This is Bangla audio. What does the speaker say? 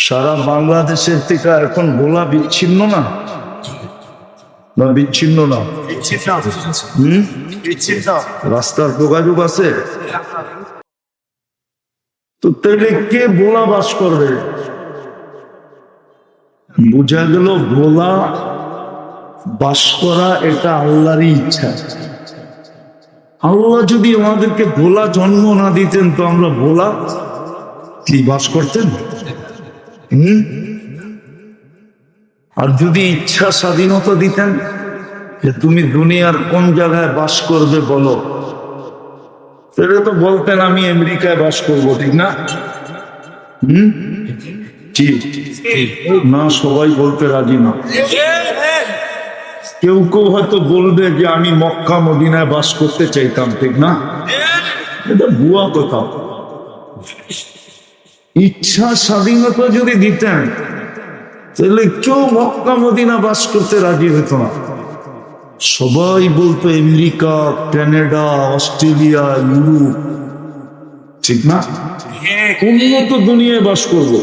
সারা বাংলাদেশের থেকে এখন গোলা বিচ্ছিন্ন না, না বিচ্ছিন্ন না, রাস্তার যোগাযোগ আছে তো তাহলে কে গোলা বাস করবে? বোঝা গেল গোলা বাস করা এটা আল্লাহরই ইচ্ছা। আল্লাহ যদি আমাদেরকে ভোলা জন্ম না দিতেন তো আমরা ভোলা কি বাস করতেন? আর যদি ইচ্ছা স্বাধীনতা দিতেন যে তুমি দুনিয়ার কোন জায়গায় বাস করবে বলো, সেটা তো বলতেন আমি আমেরিকায় বাস করব, ঠিক না? না, সবাই বলতে রাজি না। কেউ কেউ হয়তো বলবে যে আমি মক্কা মদিনায় বাস করতে চাইতাম, ঠিক না? এটা ভুয়া কথা। ইচ্ছা স্বাধীনতা যদি দিতেন তাহলে কেউ মক্কা মদিনা বাস করতে রাজি হতো না। সবাই বলতো আমেরিকা, কানাডা, অস্ট্রেলিয়া, ইউরোপ, ঠিক না? উন্নত দুনিয়ায় বাস করবো।